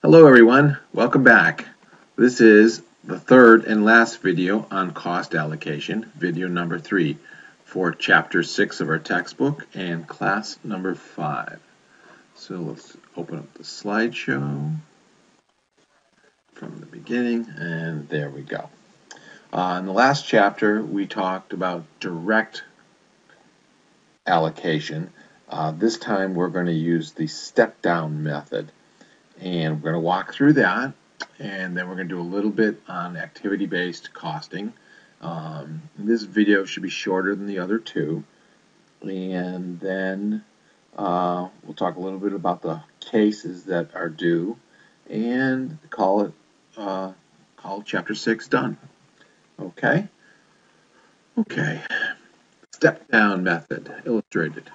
Hello everyone, welcome back. This is the third and last video on cost allocation, video number 3 for chapter 6 of our textbook and class number 5. So let's open up the slideshow from the beginning and there we go. In the last chapter we talked about direct allocation. This time we're going to use the step-down method. And we're going to walk through that, and then we're going to do a little bit on activity-based costing. This video should be shorter than the other two, and then we'll talk a little bit about the cases that are due, and call chapter 6 done. Okay? Okay. Step-down method, illustrated.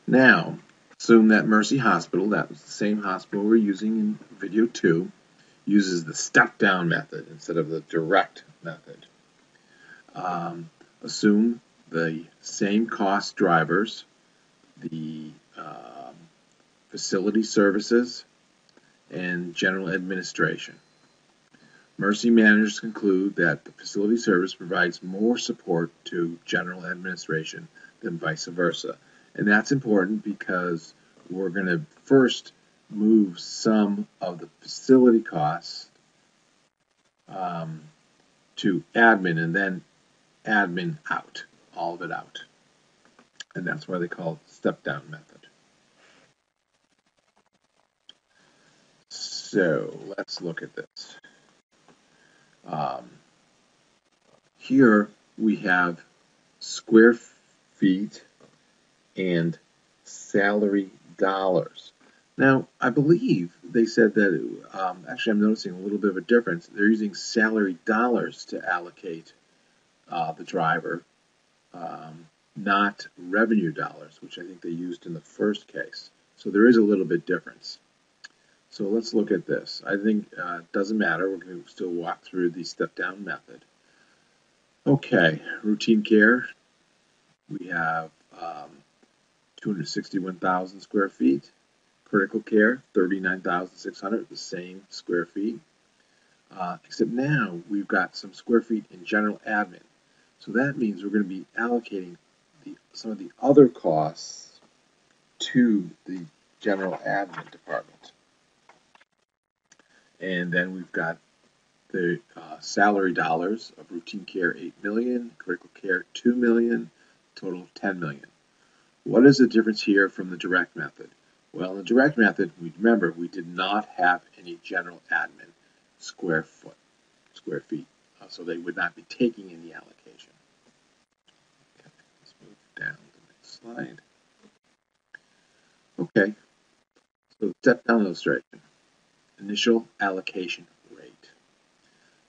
Now, assume that Mercy Hospital, that was the same hospital we're using in video 2, uses the step-down method instead of the direct method. Assume the same cost drivers, the facility services, and general administration. Mercy managers conclude that the facility service provides more support to general administration than vice versa. And that's important because we're going to first move some of the facility costs to admin and then admin out, all of it out. And that's why they call it the step-down method. So let's look at this. Here we have square feet and salary dollars. Now, I believe they said that, actually I'm noticing a little bit of a difference. They're using salary dollars to allocate the driver, not revenue dollars, which I think they used in the first case. So there is a little bit difference. So let's look at this. I think it doesn't matter. We're going to still walk through the step-down method. Okay, routine care. We have 261,000 square feet. Critical care, 39,600, the same square feet. Except now we've got some square feet in general admin. So that means we're going to be allocating some of the other costs to the general admin department. And then we've got the salary dollars of routine care, 8 million, critical care, 2 million, total 10 million. What is the difference here from the direct method? Well, in the direct method, remember, we did not have any general admin square feet, so they would not be taking any allocation. Okay, let's move down to the next slide. Okay, so step-down illustration. Initial allocation rate.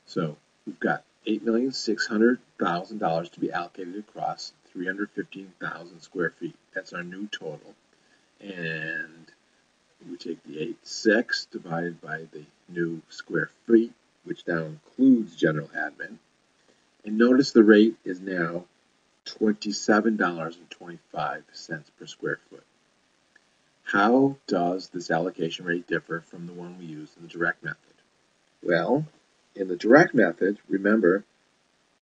So we've got $8,600,000 to be allocated across 315,000 square feet. That's our new total. And we take the 8.6 divided by the new square feet, which now includes general admin. And notice the rate is now $27.25 per square foot. How does this allocation rate differ from the one we used in the direct method? Well, in the direct method, remember,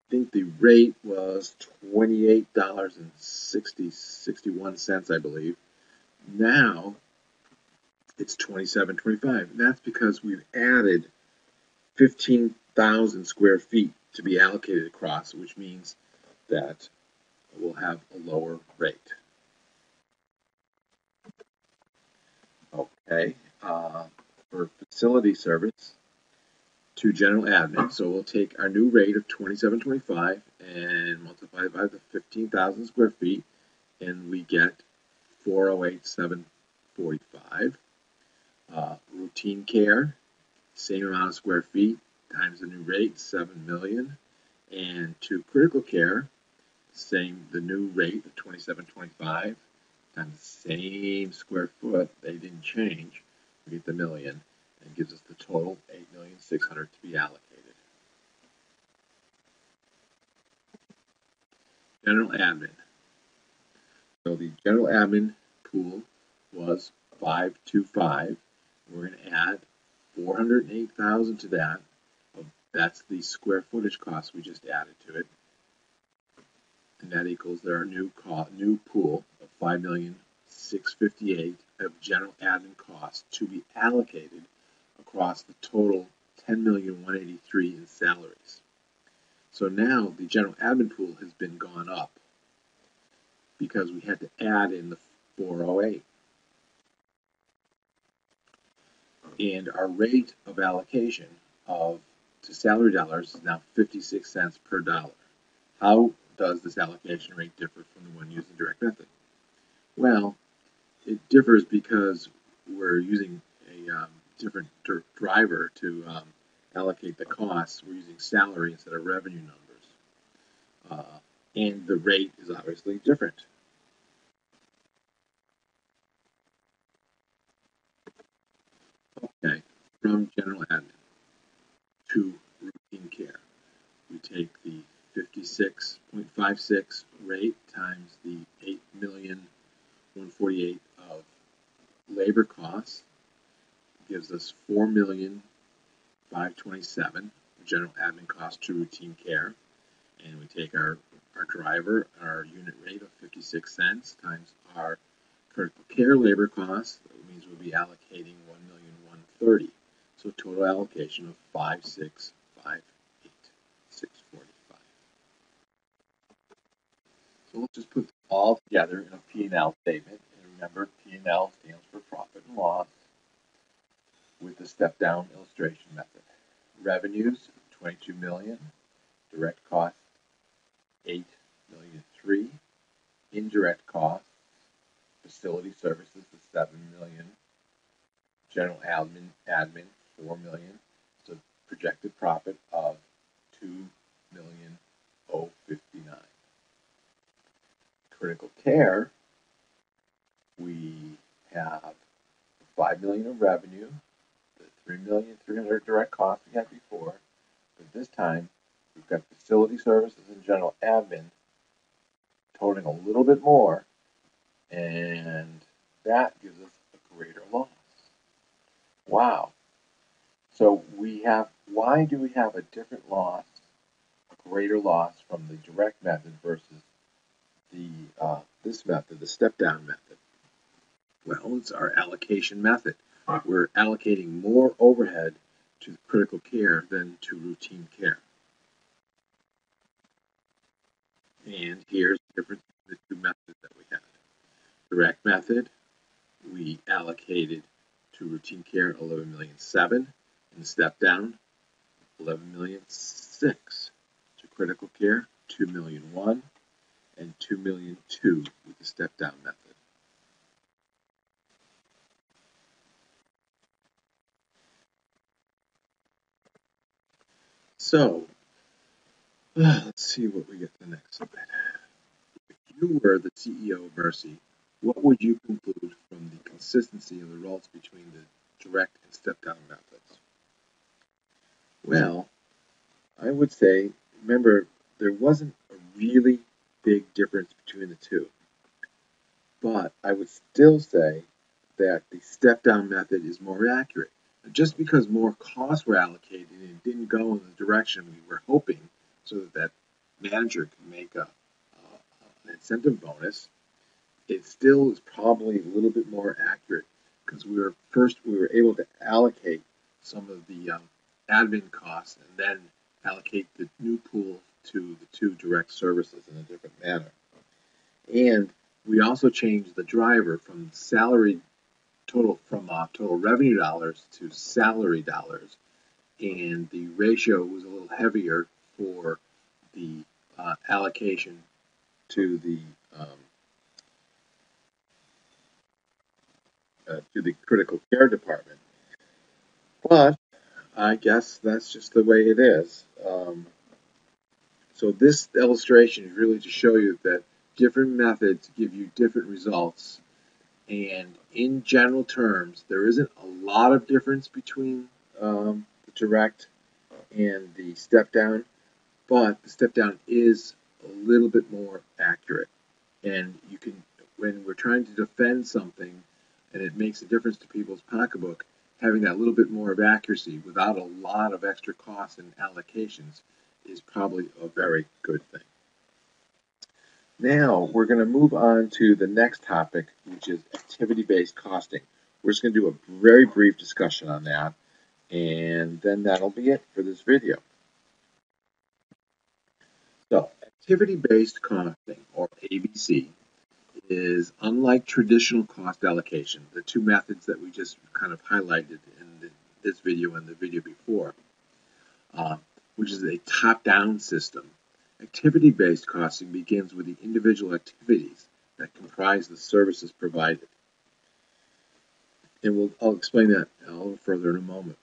I think the rate was $28.61, I believe. Now it's $27.25. And that's because we've added 15,000 square feet to be allocated across, which means that we'll have a lower rate. Okay, for facility service to general admin, so we'll take our new rate of $27.25 and multiply it by the 15,000 square feet, and we get $408,745. Routine care, same amount of square feet times the new rate, 7 million. And to critical care, the new rate of $27.25 times the same square foot, they didn't change. We get the million, and gives us the total $8,600,000 to be allocated. General admin. So the general admin pool was 525. We're going to add $408,000 to that. That's the square footage cost we just added to it. And that equals our new pool of $5,658,000 of general admin costs to be allocated across the total $10,183,000 in salaries. So now the general admin pool has been gone up because we had to add in the 408. And our rate of allocation to salary dollars is now 56 cents per dollar. How does this allocation rate differ from the one using direct method? Well, it differs because we're using a different driver to allocate the costs. We're using salary instead of revenue numbers. And the rate is obviously different. Okay, from general admin to routine care, we take the 56.56 rate times the 8,148,000 of labor costs gives us 4,527,000 general admin costs to routine care, and we take our driver, our unit rate of 56 cents times our critical care labor costs. That means we'll be allocating 1,130,000. So total allocation of 5,658,645. So let's just put this all together in a P&L statement. And remember, P&L stands for profit and loss with the step-down illustration method. Revenues, 22 million. Direct costs, 8,000,003. Indirect costs, facility services is 7 million. General admin 4 million. So projected profit of 2,059,000. Critical care, we have 5 million of revenue, the 3,300,000 direct costs we had before, but this time we've got facility services and general admin totaling a little bit more, and that gives us a greater loss. Wow. So why do we have a different loss, a greater loss from the direct method versus this method, the step-down method? Well, it's our allocation method. We're allocating more overhead to critical care than to routine care. And here's the difference between the two methods that we had. Direct method, we allocated to routine care 11,007,000, and step-down 11,006,000. To critical care 2,001,000 and 2,002,000 with the step-down method. So let's see what we get the next slide. If you were the CEO of Mercy, what would you conclude from the consistency of the results between the direct and step-down methods? Well, I would say, remember, there wasn't a really big difference between the two. But I would still say that the step-down method is more accurate. Just because more costs were allocated and it didn't go in the direction we were hoping, so that manager could make an incentive bonus, it still is probably a little bit more accurate because we were able to allocate some of the admin costs and then allocate the new pool to the two direct services in a different manner. And we also changed the driver from total revenue dollars to salary dollars, and the ratio was a little heavier for the allocation to the critical care department. But I guess that's just the way it is. So this illustration is really to show you that different methods give you different results. And in general terms, there isn't a lot of difference between the direct and the step-down, but the step-down is a little bit more accurate. And you can, when we're trying to defend something and it makes a difference to people's pocketbook, having that little bit more of accuracy without a lot of extra costs and allocations is probably a very good thing. Now we're going to move on to the next topic, which is activity-based costing. We're just going to do a very brief discussion on that, and then that'll be it for this video. So, activity-based costing, or ABC, is unlike traditional cost allocation, the two methods that we just kind of highlighted in this video and the video before, which is a top-down system. Activity-based costing begins with the individual activities that comprise the services provided. And I'll explain that a little further in a moment.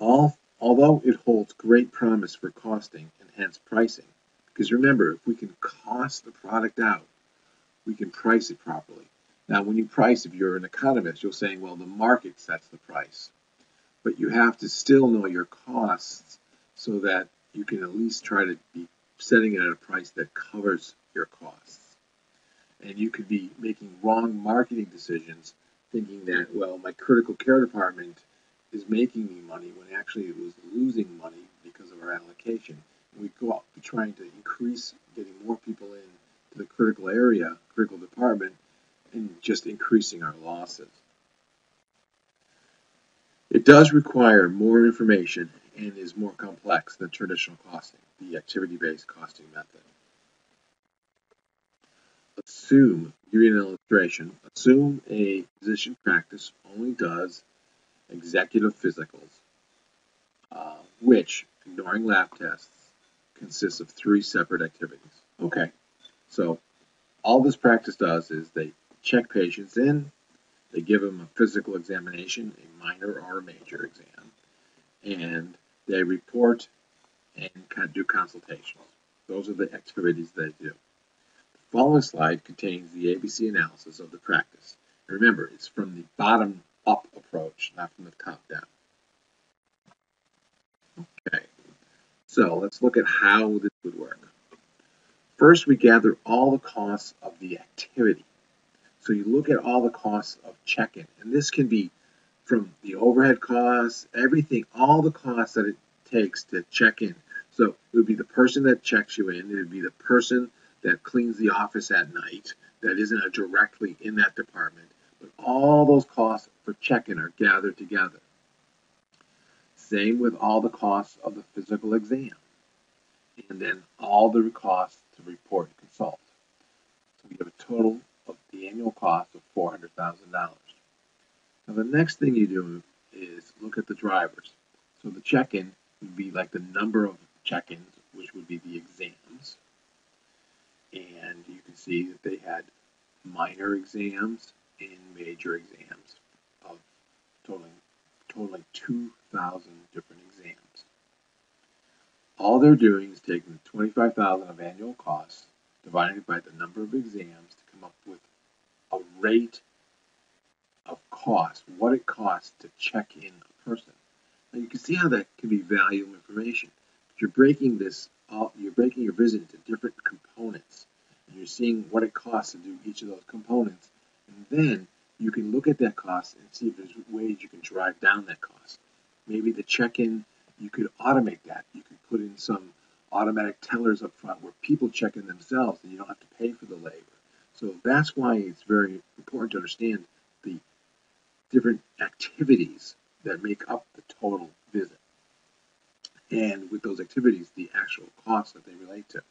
Although it holds great promise for costing and hence pricing, because remember, if we can cost the product out, we can price it properly. Now, when you price, if you're an economist, you'll say, well, the market sets the price. But you have to still know your costs so that you can at least try to be setting it at a price that covers your costs. And you could be making wrong marketing decisions thinking that, well, my critical care department is making me money when actually it was losing money because of our allocation. And we go out trying to increase getting more people in to the critical area, critical department, and just increasing our losses. It does require more information and is more complex than traditional costing, the activity-based costing method. Assume, give you an illustration, assume a physician practice only does executive physicals, which, ignoring lab tests, consists of 3 separate activities. Okay, so all this practice does is they check patients in, they give them a physical examination, a minor or a major exam, and they report and do consultations. Those are the activities they do. The following slide contains the ABC analysis of the practice. Remember, it's from the bottom-up approach, not from the top-down. Okay, so let's look at how this would work. First, we gather all the costs of the activity. So you look at all the costs of check-in, and this can be from the overhead costs, everything, all the costs that it takes to check in. So it would be the person that checks you in, it would be the person that cleans the office at night, that isn't directly in that department, but all those costs for check-in are gathered together. Same with all the costs of the physical exam, and then all the costs to report and consult. So we have a total of the annual cost of $400,000. Now the next thing you do is look at the drivers. So the check-in would be like the number of check-ins, which would be the exams. And you can see that they had minor exams and major exams of totaling 2,000 different exams. All they're doing is taking the $25,000 of annual costs, dividing it by the number of exams to come up with a rate of cost, what it costs to check in a person. Now you can see how that can be valuable information. But you're breaking your visit into different components, and you're seeing what it costs to do each of those components, and then you can look at that cost and see if there's ways you can drive down that cost. Maybe the check-in, you could automate that. You could put in some automatic tellers up front where people check in themselves and you don't have to pay for the labor. So that's why it's very important to understand the different activities that make up the total visit. And with those activities, the actual costs that they relate to.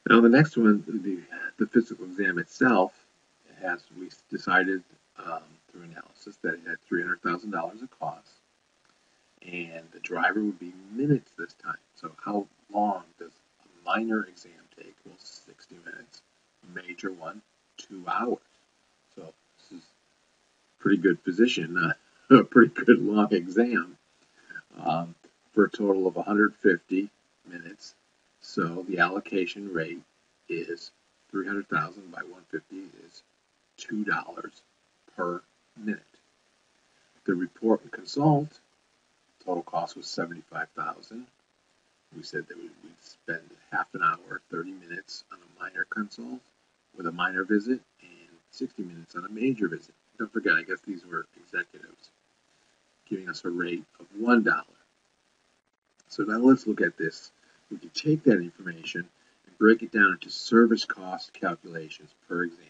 Now the next one, the physical exam itself, we decided through analysis that it had $300,000 of cost. And the driver would be minutes this time. So how long does a minor exam take? Well, 60 minutes. A major one, 2 hours. So this is a pretty good physician, a pretty good long exam for a total of 150 minutes. So the allocation rate is 300,000 by 150 is $2 per minute. The report and consult, total cost was $75,000. We said that we'd spend half an hour, 30 minutes on a minor consult with a minor visit and 60 minutes on a major visit. Don't forget, I guess these were executives giving us a rate of $1. So now let's look at this. We can take that information and break it down into service cost calculations per exam.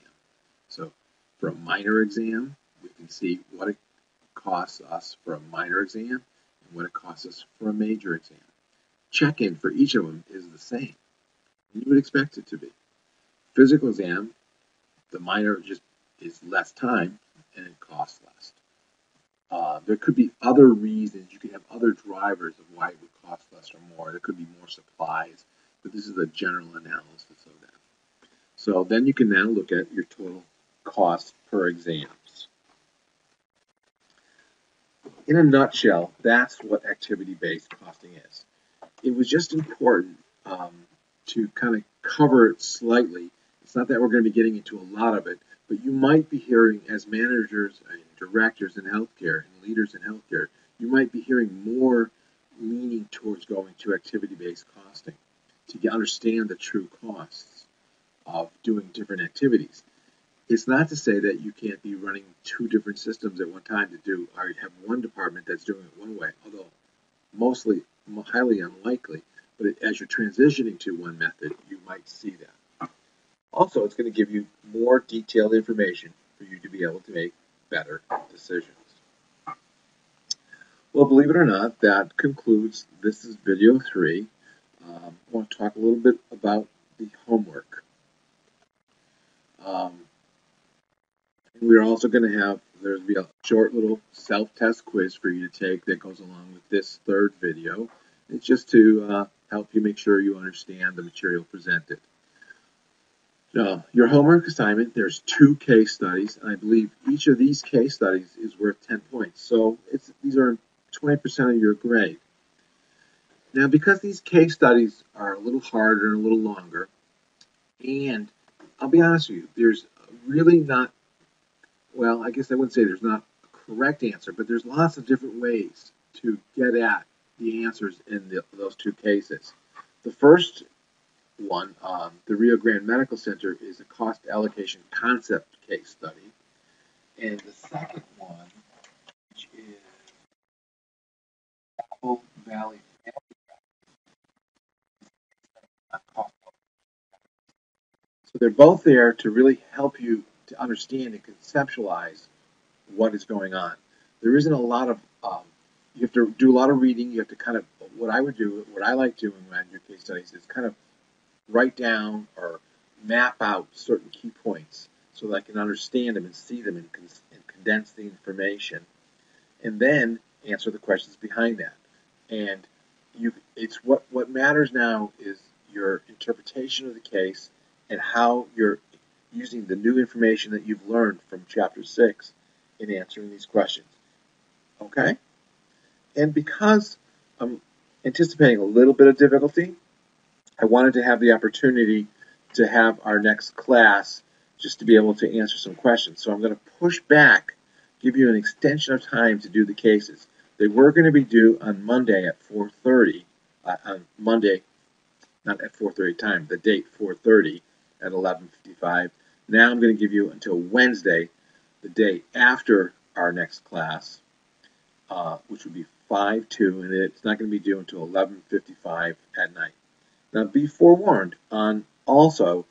So for a minor exam, we can see what it costs us for a minor exam and what it costs us for a major exam. Check-in for each of them is the same. You would expect it to be. Physical exam, the minor just is less time and it costs less. There could be other reasons. You could have other drivers of why it would cost less or more. There could be more supplies, but this is a general analysis of that. So then you can now look at your total cost per exams. In a nutshell, that's what activity-based costing is. It was just important to kind of cover it slightly. It's not that we're going to be getting into a lot of it, but you might be hearing, as managers and directors in healthcare and leaders in healthcare, you might be hearing more leaning towards going to activity-based costing to understand the true costs of doing different activities. It's not to say that you can't be running two different systems at one time to do, or have one department that's doing it one way, although mostly highly unlikely. But as you're transitioning to one method, you might see that. Also, it's going to give you more detailed information for you to be able to make better decisions. Well, believe it or not, that concludes this is video 3. I want to talk a little bit about the homework. We're also going to have, there'll be a short little self-test quiz for you to take that goes along with this third video. It's just to help you make sure you understand the material presented. Now, your homework assignment, there's 2 case studies, and I believe each of these case studies is worth 10 points. So these are 20% of your grade. Now, because these case studies are a little harder and a little longer, and I'll be honest with you, there's really not, well, I guess I wouldn't say there's not a correct answer, but there's lots of different ways to get at the answers in those 2 cases. The first one, the Rio Grande Medical Center, is a cost allocation concept case study. And the second one, which is Apple Valley cost. So they're both there to really help you to understand and conceptualize what is going on. There isn't a lot of, you have to do a lot of reading. You have to kind of, what I like doing when I do case studies is kind of write down or map out certain key points so that I can understand them and see them and condense the information, and then answer the questions behind that. And it's what matters now is your interpretation of the case and how you're using the new information that you've learned from Chapter 6 in answering these questions. Okay? And because I'm anticipating a little bit of difficulty, I wanted to have the opportunity to have our next class just to be able to answer some questions. So I'm going to push back, give you an extension of time to do the cases. They were going to be due on Monday at 4:30, on Monday, not at 4:30 time, the date 4:30 at 11:55. Now I'm going to give you until Wednesday, the day after our next class, which would be 5/2, and it's not going to be due until 11:55 at night. Now, be forewarned, also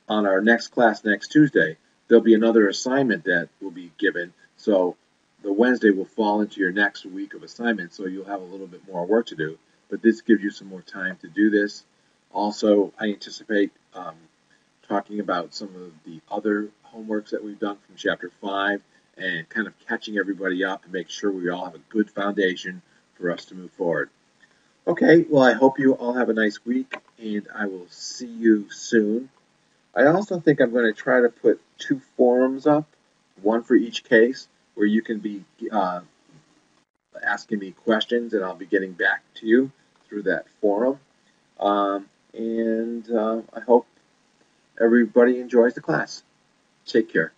on our next class next Tuesday, there'll be another assignment that will be given. So the Wednesday will fall into your next week of assignment, so you'll have a little bit more work to do. But this gives you some more time to do this. Also, I anticipate talking about some of the other homeworks that we've done from Chapter 5 and kind of catching everybody up and make sure we all have a good foundation for us to move forward. Okay, well, I hope you all have a nice week, and I will see you soon. I also think I'm going to try to put 2 forums up, one for each case, where you can be asking me questions, and I'll be getting back to you through that forum. I hope everybody enjoys the class. Take care.